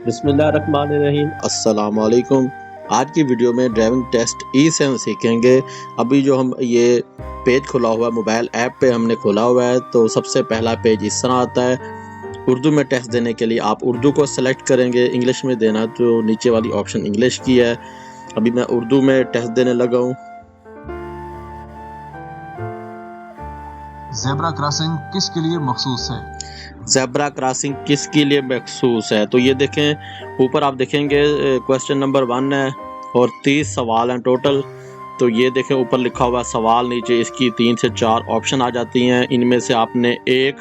بسم اللہ الرحمن الرحیم، السلام علیکم۔ آج کی ویڈیو میں ڈرائیونگ ٹیسٹ E7 سیکھیں گے۔ ابھی جو ہم یہ پیج کھلا ہوا ہے، موبائل ایپ پہ ہم نے کھولا ہوا ہے، تو سب سے پہلا پیج اس طرح آتا ہے۔ اردو میں ٹیسٹ دینے کے لیے آپ اردو کو سلیکٹ کریں گے، انگلش میں دینا تو نیچے والی آپشن انگلش کی ہے۔ ابھی میں اردو میں ٹیسٹ دینے لگا ہوں۔ زیبرا کراسنگ کس کے لیے مخصوص ہے؟ زیبرا کراسنگ کس کے لیے مخصوص ہے؟ تو یہ دیکھیں، اوپر آپ دیکھیں گے کویسچن نمبر 1 ہے اور 30 سوال ہیں ٹوٹل۔ تو یہ دیکھیں اوپر لکھا ہوا سوال، نیچے اس کی 3 سے 4 آپشن آ جاتی ہیں۔ ان میں سے آپ نے ایک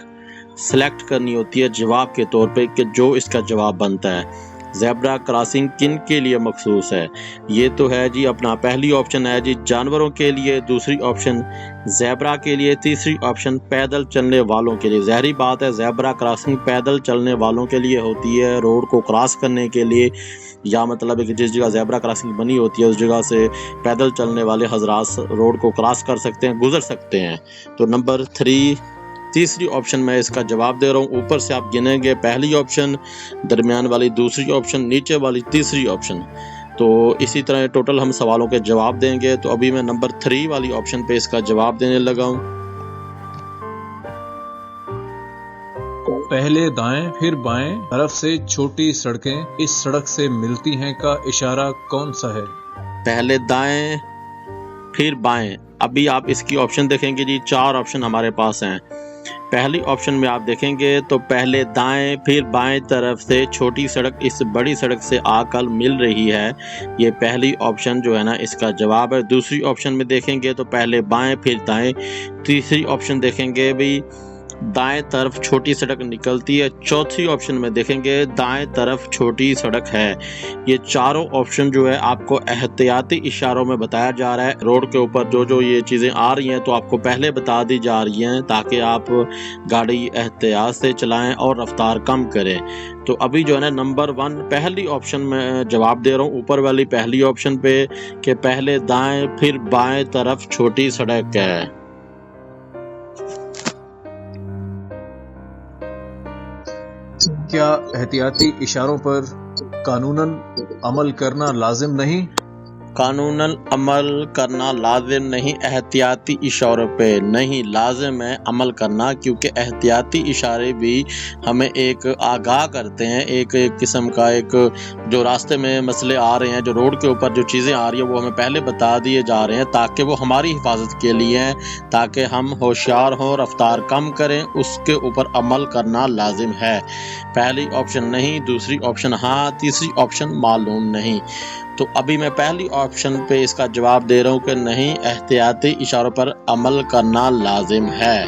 سلیکٹ کرنی ہوتی ہے جواب کے طور پہ کہ جو اس کا جواب بنتا ہے۔ زیبرا کراسنگ کن کے لیے مخصوص ہے؟ یہ تو ہے جی اپنا پہلی آپشن ہے جی جانوروں کے لیے، دوسری آپشن زیبرا کے لیے، تیسری آپشن پیدل چلنے والوں کے لیے۔ ظاہری بات ہے زیبرا کراسنگ پیدل چلنے والوں کے لیے ہوتی ہے، روڈ کو کراس کرنے کے لیے، یا مطلب ہے کہ جس جگہ زیبرا کراسنگ بنی ہوتی ہے اس جگہ سے پیدل چلنے والے حضرات روڈ کو کراس کر سکتے ہیں، گزر سکتے ہیں۔ تو نمبر 3 تیسری آپشن میں اس کا جواب دے رہا ہوں۔ اوپر سے آپ گنیں گے، پہلی آپشن، درمیان والی دوسری آپشن، نیچے والی تیسری آپشن۔ تو اسی طرح ٹوٹل ہم سوالوں کے جواب دیں گے۔ تو ابھی میں نمبر 3 والی آپشن پہ اس کا جواب دینے لگا ہوں۔ پہلے دائیں پھر بائیں طرف سے چھوٹی سڑکیں اس سڑک سے ملتی ہیں کا اشارہ کون سا ہے؟ پہلے دائیں پھر بائیں، ابھی آپ اس کی آپشن دیکھیں گے جی 4 آپشن ہمارے پاس ہیں۔ پہلی آپشن میں آپ دیکھیں گے تو پہلے دائیں پھر بائیں طرف سے چھوٹی سڑک اس بڑی سڑک سے آ کر مل رہی ہے، یہ پہلی آپشن جو ہے نا اس کا جواب ہے۔ دوسری آپشن میں دیکھیں گے تو پہلے بائیں پھر دائیں۔ تیسری آپشن دیکھیں گے بھی دائیں طرف چھوٹی سڑک نکلتی ہے۔ چوتھی آپشن میں دیکھیں گے دائیں طرف چھوٹی سڑک ہے۔ یہ چاروں آپشن جو ہے آپ کو احتیاطی اشاروں میں بتایا جا رہا ہے۔ روڈ کے اوپر جو یہ چیزیں آ رہی ہیں تو آپ کو پہلے بتا دی جا رہی ہیں تاکہ آپ گاڑی احتیاط سے چلائیں اور رفتار کم کریں۔ تو ابھی جو ہے نا نمبر 1 پہلی آپشن میں جواب دے رہا ہوں، اوپر والی پہلی آپشن پہ کہ پہلے دائیں پھر بائیں طرف چھوٹی سڑک ہے۔ کیا احتیاطی اشاروں پر قانوناً عمل کرنا لازم نہیں؟ قانوناً عمل کرنا لازم نہیں، احتیاطی اشاروں پہ نہیں، لازم ہے عمل کرنا، کیونکہ احتیاطی اشارے بھی ہمیں ایک آگاہ کرتے ہیں، ایک قسم کا ایک جو راستے میں مسئلے آ رہے ہیں، جو روڈ کے اوپر جو چیزیں آ رہی ہیں وہ ہمیں پہلے بتا دیے جا رہے ہیں تاکہ وہ ہماری حفاظت کے لیے ہیں، تاکہ ہم ہوشیار ہوں، رفتار کم کریں، اس کے اوپر عمل کرنا لازم ہے۔ پہلی آپشن نہیں، دوسری آپشن ہاں، تیسری آپشن معلوم نہیں۔ تو ابھی میں پہلی آپشن پہ اس کا جواب دے رہا ہوں کہ نہیں، احتیاطی اشاروں پر عمل کرنا لازم ہے۔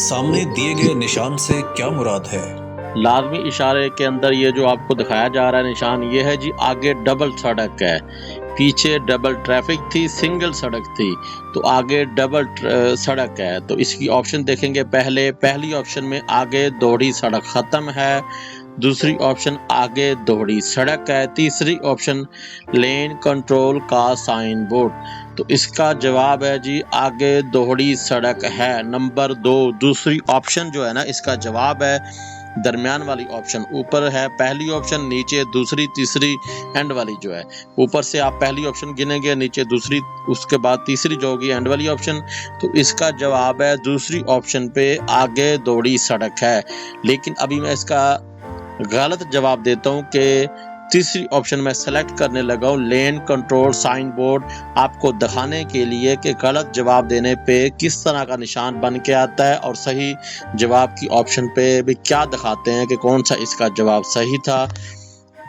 سامنے دیے گئے نشان سے کیا مراد ہے؟ لازمی اشارے کے اندر یہ جو آپ کو دکھایا جا رہا ہے نشان، یہ ہے جی آگے ڈبل سڑک ہے، پیچھے ڈبل ٹریفک تھی، سنگل سڑک تھی، تو آگے ڈبل سڑک ہے۔ تو اس کی آپشن دیکھیں گے، پہلی آپشن میں آگے دوڑی سڑک ختم ہے، دوسری آپشن آگے دوڑی سڑک ہے، تیسری آپشن لین کنٹرول کا سائن بورڈ۔ تو اس کا جواب ہے جی آگے دوڑی سڑک ہے۔ نمبر 2 دوسری آپشن جو ہے نا اس کا جواب ہے درمیان والی آپشن، اوپر ہے پہلی آپشن، نیچے دوسری، تیسری اینڈ والی جو ہے، اوپر سے آپ پہلی آپشن گنیں گے، نیچے دوسری، اس کے بعد تیسری جو ہوگی اینڈ والی آپشن۔ تو اس کا جواب ہے دوسری آپشن پہ آگے دوڑی سڑک ہے۔ لیکن ابھی میں اس کا غلط جواب دیتا ہوں کہ تیسری آپشن میں سلیکٹ کرنے لگا ہوں لین کنٹرول سائن بورڈ، آپ کو دکھانے کے لیے کہ غلط جواب دینے پہ کس طرح کا نشان بن کے آتا ہے اور صحیح جواب کی آپشن پہ بھی کیا دکھاتے ہیں کہ کون سا اس کا جواب صحیح تھا۔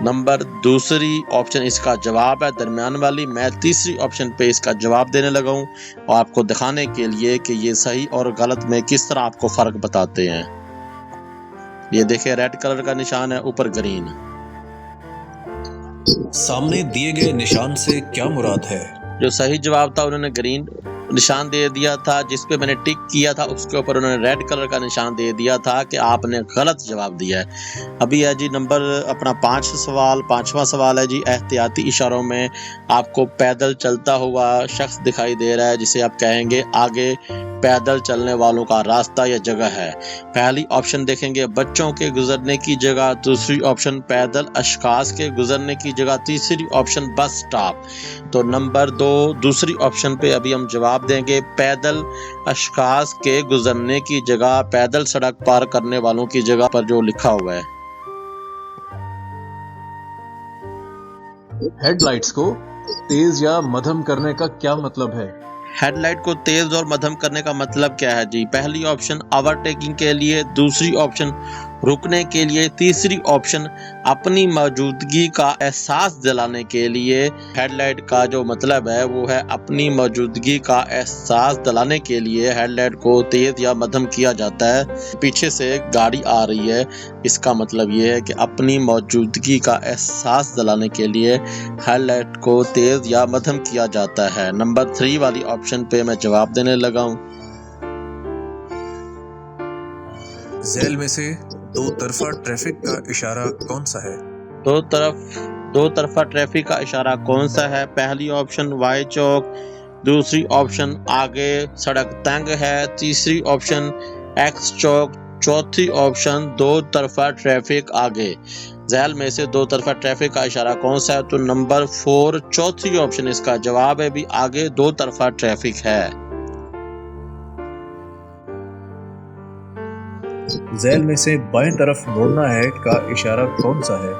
نمبر دوسری آپشن اس کا جواب ہے درمیان والی، میں تیسری آپشن پہ اس کا جواب دینے لگا ہوں اور آپ کو دکھانے کے لیے کہ یہ صحیح اور غلط میں کس طرح آپ کو فرق بتاتے ہیں۔ یہ دیکھیں ریڈ کلر کا نشان ہے، اوپر گرین۔ سامنے دیے گئے نشان سے کیا مراد ہے؟ جو صحیح جواب تھا انہوں نے گرین نشان دے دیا تھا، جس پہ میں نے ٹک کیا تھا اس کے اوپر انہوں نے ریڈ کلر کا نشان دے دیا تھا کہ آپ نے غلط جواب دیا ہے۔ ابھی ہے جی نمبر اپنا 5واں سوال ہے جی، احتیاطی اشاروں میں آپ کو پیدل چلتا ہوا شخص دکھائی دے رہا ہے جسے آپ کہیں گے آگے پیدل چلنے والوں کا راستہ یا جگہ ہے۔ پہلی آپشن دیکھیں گے بچوں کے گزرنے کی جگہ، دوسری آپشن پیدل اشخاص کے گزرنے کی جگہ، تیسری آپشن بس سٹاپ۔ تو نمبر 2 دوسری آپشن پہ ابھی ہم جواب دیں گے پیدل اشخاص کے گزرنے کی جگہ، پیدل سڑک پار کرنے والوں کی جگہ پر جو لکھا ہوا ہے۔ ہیڈ لائٹس کو تیز یا مدھم کرنے کا کیا مطلب ہے؟ ہیڈ لائٹ کو تیز اور مدھم کرنے کا مطلب کیا ہے جی؟ پہلی آپشن اوور ٹیکنگ کے لیے، دوسری آپشن رکنے کے لیے، تیسری آپشن اپنی موجودگی کا احساس دلانے کے لیے۔ ہیڈ لائٹ کا جو مطلب ہے وہ ہے اپنی موجودگی کا احساس دلانے کے لیے ہیڈ لائٹ کو تیز یا مدھم کیا جاتا ہے۔ پیچھے سے گاڑی آ رہی ہے، اس کا مطلب یہ ہے کہ اپنی موجودگی کا احساس دلانے کے لیے ہیڈ لائٹ کو تیز یا مدھم کیا جاتا ہے۔ نمبر 3 والی آپشن پہ میں جواب دینے لگا ہوں۔ ذیل میں سے دو طرفہ ٹریفک کا اشارہ کون سا ہے؟ دو طرفہ ٹریفک کا اشارہ کون سا ہے؟ پہلی آپشن وائی چوک، دوسری آپشن آگے سڑک تنگ ہے، تیسری آپشن ایکس چوک، چوتھی آپشن دو طرفہ ٹریفک آگے۔ ذیل میں سے دو طرفہ ٹریفک کا اشارہ کون سا ہے؟ تو نمبر 4 چوتھی آپشن اس کا جواب ہے، بھی آگے دو طرفہ ٹریفک ہے۔ ذیل میں سے بائیں طرف مڑنا ہے کا اشارہ کون سا ہے؟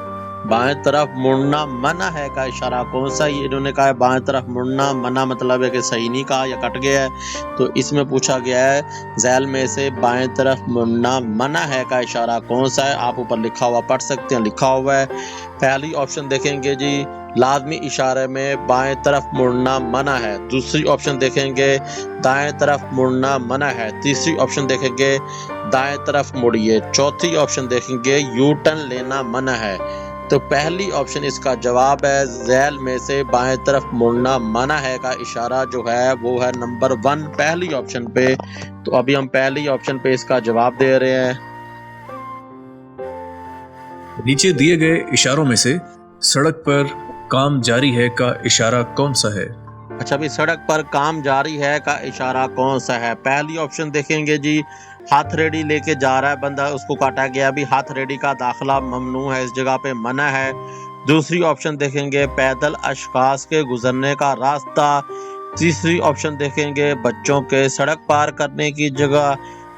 بائیں طرف مڑنا منع ہے کا اشارہ کون سا؟ یہ انہوں نے کہا ہے بائیں طرف مڑنا منع، مطلب ہے کہ صحیح نہیں کہا یا کٹ گیا ہے، تو اس میں پوچھا گیا ہے ذیل میں سے بائیں طرف مڑنا منع ہے کا اشارہ کون سا ہے؟ آپ اوپر لکھا ہوا پڑھ سکتے ہیں، لکھا ہوا ہے۔ پہلی آپشن دیکھیں گے جی لازمی اشارے میں بائیں طرف مڑنا منع ہے، دوسری آپشن دیکھیں گے دائیں طرف مڑنا منع ہے، تیسری آپشن دیکھیں گے دائیں طرف مڑیے، چوتھی آپشن دیکھیں گے یو ٹرن لینا منع ہے۔ تو پہلی آپشن اس کا جواب ہے، ذیل میں سے بائیں طرف مڑنا منع ہے کا اشارہ جو ہے وہ ہے نمبر 1 پہلی آپشن پہ۔ تو ابھی ہم پہلی آپشن پہ اس کا جواب دے رہے ہیں۔ نیچے دیے گئے اشاروں میں سے سڑک پر کام جاری ہے کا اشارہ کون سا ہے؟ اچھا بھی سڑک پر کام جاری ہے کا اشارہ کون سا ہے؟ پہلی آپشن دیکھیں گے جی ہاتھ ریڈی لے کے جا رہا ہے بندہ، اس کو کاٹا گیا، بھی ہاتھ ریڈی کا داخلہ ممنوع ہے، اس جگہ پہ منع ہے۔ دوسری آپشن دیکھیں گے پیدل اشخاص کے گزرنے کا راستہ، تیسری آپشن دیکھیں گے بچوں کے سڑک پار کرنے کی جگہ،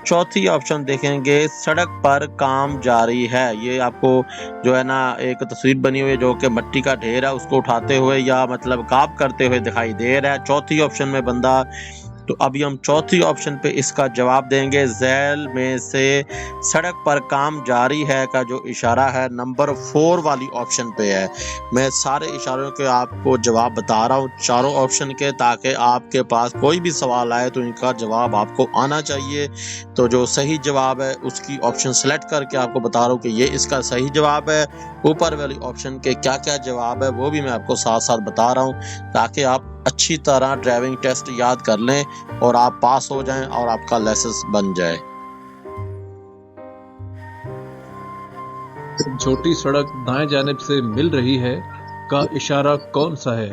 چوتھی آپشن دیکھیں گے سڑک پر کام جاری ہے۔ یہ آپ کو جو ہے نا ایک تصویر بنی ہوئی ہے جو کہ مٹی کا ڈھیر ہے، اس کو اٹھاتے ہوئے یا مطلب کاپ کرتے ہوئے دکھائی دے رہا ہے، چوتھی آپشن میں بندہ۔ تو ابھی ہم چوتھی آپشن پہ اس کا جواب دیں گے، ذیل میں سے سڑک پر کام جاری ہے کا جو اشارہ ہے نمبر 4 والی آپشن پہ ہے۔ میں سارے اشاروں کے آپ کو جواب بتا رہا ہوں، چاروں آپشن کے، تاکہ آپ کے پاس کوئی بھی سوال آئے تو ان کا جواب آپ کو آنا چاہیے۔ تو جو صحیح جواب ہے اس کی آپشن سلیکٹ کر کے آپ کو بتا رہا ہوں کہ یہ اس کا صحیح جواب ہے۔ اوپر والی آپشن کے کیا کیا جواب ہے وہ بھی میں آپ کو ساتھ ساتھ بتا رہا ہوں، تاکہ آپ اچھی طرح ڈرائیونگ ٹیسٹ یاد کر لیں اور آپ پاس ہو جائیں اور آپ کا لائسنس بن جائے۔ چھوٹی سڑک دائیں جانب سے مل رہی ہے کا اشارہ کون سا ہے؟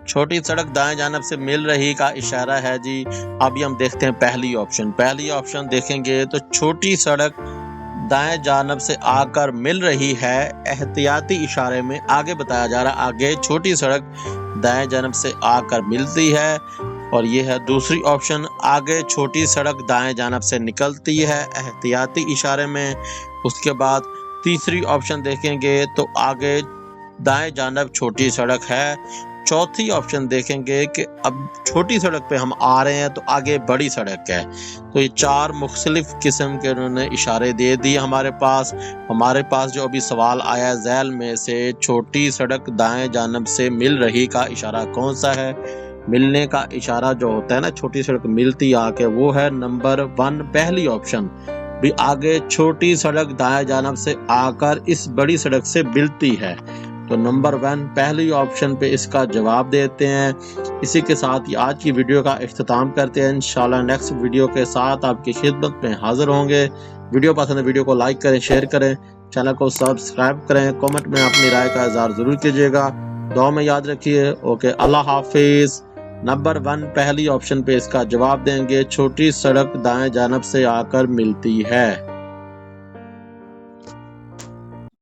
چھوٹی سڑک دائیں جانب سے مل رہی کا اشارہ ہے جی، ابھی ہم دیکھتے ہیں پہلی آپشن۔ پہلی آپشن دیکھیں گے تو چھوٹی سڑک دائیں جانب سے آ کر مل رہی ہے، احتیاطی اشارے میں آگے بتایا جا رہا ہے آگے چھوٹی سڑک دائیں جانب سے آ کر ملتی ہے، اور یہ ہے دوسری آپشن آگے چھوٹی سڑک دائیں جانب سے نکلتی ہے احتیاطی اشارے میں۔ اس کے بعد تیسری آپشن دیکھیں گے تو آگے دائیں جانب چھوٹی سڑک ہے، چوتھی آپشن دیکھیں گے کہ اب چھوٹی سڑک پہ ہم آ رہے ہیں تو آگے بڑی سڑک ہے۔ تو یہ 4 مختلف قسم کے انہوں نے اشارے دے دیے ہمارے پاس جو ابھی سوال آیا ہے ذیل میں سے چھوٹی سڑک دائیں جانب سے مل رہی کا اشارہ کون سا ہے؟ ملنے کا اشارہ جو ہوتا ہے نا چھوٹی سڑک ملتی آ کے، وہ ہے نمبر 1 پہلی آپشن، بھی آگے چھوٹی سڑک دائیں جانب سے آ کر اس بڑی سڑک سے ملتی ہے۔ تو نمبر 1 پہلی آپشن پہ اس کا جواب دیتے ہیں۔ اسی کے ساتھ ہی آج کی ویڈیو کا اختتام کرتے ہیں۔ انشاءاللہ نیکسٹ ویڈیو کے ساتھ آپ کی خدمت میں حاضر ہوں گے۔ ویڈیو پسند ہے ویڈیو کو لائک کریں، شیئر کریں، چینل کو سبسکرائب کریں، کمنٹ میں اپنی رائے کا اظہار ضرور کیجیے گا۔ دعا میں یاد رکھیے۔ اوکے، اللہ حافظ۔ نمبر 1 پہلی آپشن پہ اس کا جواب دیں گے، چھوٹی سڑک دائیں جانب سے آ کر ملتی ہے۔